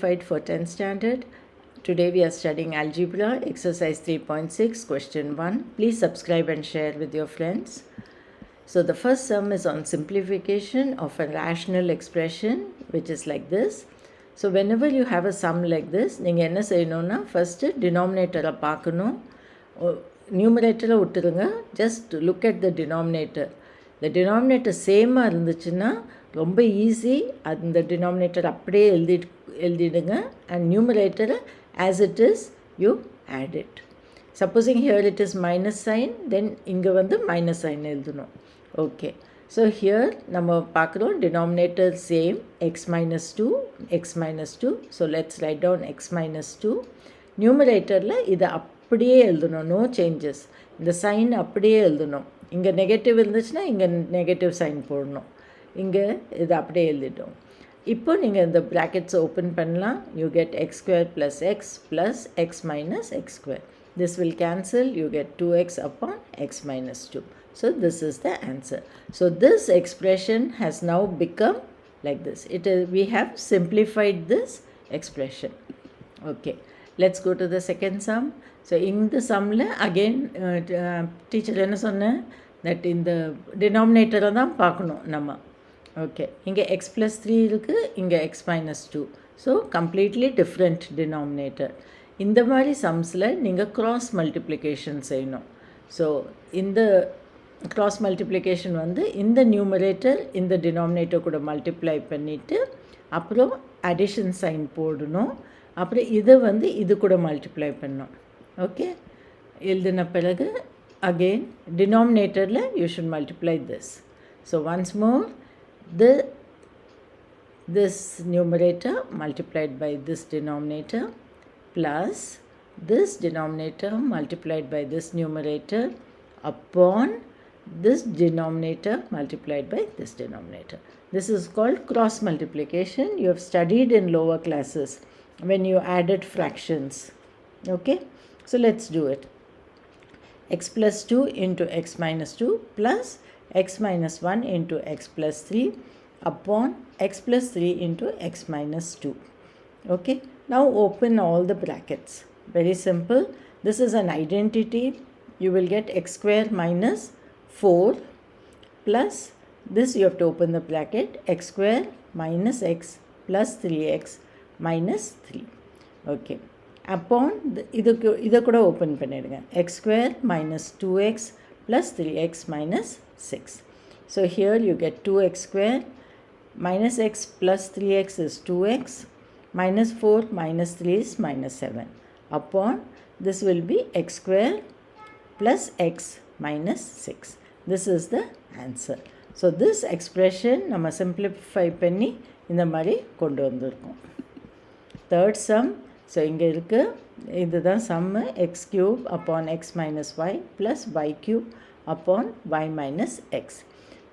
Fight for 10th standard. Today we are studying algebra, exercise 3.6, question 1. Please subscribe and share with your friends. So the first sum is on simplification of a rational expression, which is like this. So whenever you have a sum like this, நீங்கள் என்ன செய்யணும்னா first denominator பார்க்கணும், numerator விட்டுருங்க, just look at the denominator. The denominator same இருந்துச்சுன்னா ரொம்ப easy. அந்த denominator அப்படியே எழுதிடுங்க and numerator as it is you add it. Supposing here it is minus sign, then இங்கே வந்து minus sign எழுதணும். Okay, so here நம்ம பார்க்குறோம் denominator same x minus 2. So let's write down x minus 2. numeratorல இதை அப்படியே எழுதணும், no changes. இந்த sign அப்படியே எழுதணும். இங்கே நெகட்டிவ் இருந்துச்சுன்னா இங்கே நெகட்டிவ் சைன் போடணும், இங்கே இது அப்படியே எழுதிட்டோம். இப்போ நீங்கள் இந்த ப்ராக்கெட்ஸை ஓப்பன் பண்ணலாம். You get X square plus X minus X square. This will cancel, you get 2x upon x minus 2. So this is the answer. So this expression has now become like this. We have simplified this expression. Okay, let's go to the second sum. So in the sum again teacher என்ன சொன்னேன், that in the denominator தான் பார்க்கணும் நம்ம. Okay, இங்கே X plus 3 இருக்குது, இங்கே X minus 2. So completely different denominator. இந்த மாதிரி சம்ஸில் நீங்கள் க்ராஸ் மல்டிப்ளிகேஷன் செய்யணும். ஸோ இந்த க்ராஸ் மல்டிப்ளிகேஷன் வந்து இந்த நியூமரேட்டர் இந்த டினாமினேட்டர் கூட மல்டிப்ளை பண்ணிவிட்டு அப்புறம் அடிஷன் சைன் போடணும். அப்புறம் இதை வந்து இது கூட மல்டிப்ளை பண்ணணும். ஓகே, எழுதின பிறகு அகெயின் டினாமினேட்டரில் you should multiply this. So once more, this numerator multiplied by this denominator plus this denominator multiplied by this numerator upon this denominator multiplied by this denominator. This is called cross multiplication. You have studied in lower classes when you added fractions. Okay, so let's do it. X plus 2 into x minus 2 plus x minus 1 into x plus 3 upon x plus 3 into x minus 2. Okay, now open all the brackets. Very simple. This is an identity. You will get x square minus 4 plus this, you have to open the bracket, x square minus x plus 3x minus 3. Okay, upon இதை கூட open பண்ணிடுங்க, x square minus 2x plus 3x minus 6. So here you get 2x square minus x plus 3x is 2x, minus 4 minus 3 is minus 7, upon this will be x square plus x minus 6. This is the answer. So this expression நம்ம simplify பண்ணி இந்த மாதிரி கொண்டு வந்திருக்கோம். Third sum. So இங்கே இருக்குது, இதுதான் sum, x cube upon x minus y plus y cube upon y minus x.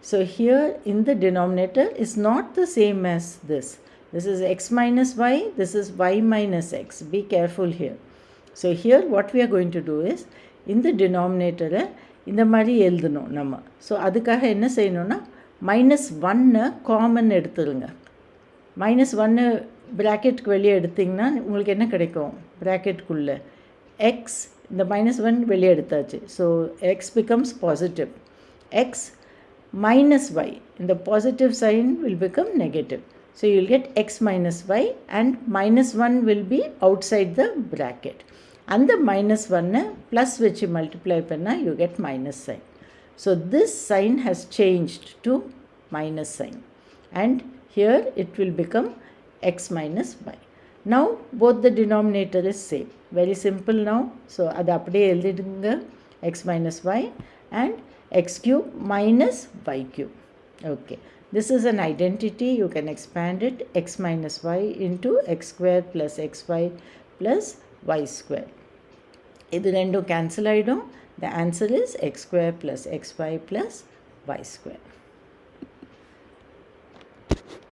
So here in the denominator is not the same as this. This is x minus y, this is y minus x. Be careful here. So here what we are going to do is, in the denominator இந்த மாதிரி எழுதணும் நம்ம. So அதுக்காக என்ன செய்யணும்னா minus 1 common எடுத்துருங்க. Minus 1 ப்ராக்கெட்டுக்கு வெளியே எடுத்திங்கன்னா உங்களுக்கு என்ன கிடைக்கும், ப்ராக்கெட்டுக்குள்ளே எக்ஸ், இந்த minus 1 வெளியே எடுத்தாச்சு. So x becomes positive. x minus y, இந்த positive sign will become negative. So you will get x minus y and minus 1 will be outside the bracket. அந்த minus 1 plus வச்சு multiply பண்ணால் you get minus sign. So this sign has changed to minus sign and here it will become x minus y. Now both the denominator is same. Very simple now. So அது அப்படியே எழுதிடுங்க, x minus y and x cube minus y cube. Okay, this is an identity. You can expand it, x minus y into x square plus xy plus y square. இது ரெண்டும் cancel ஆகிடும். The answer is x square plus xy plus y square.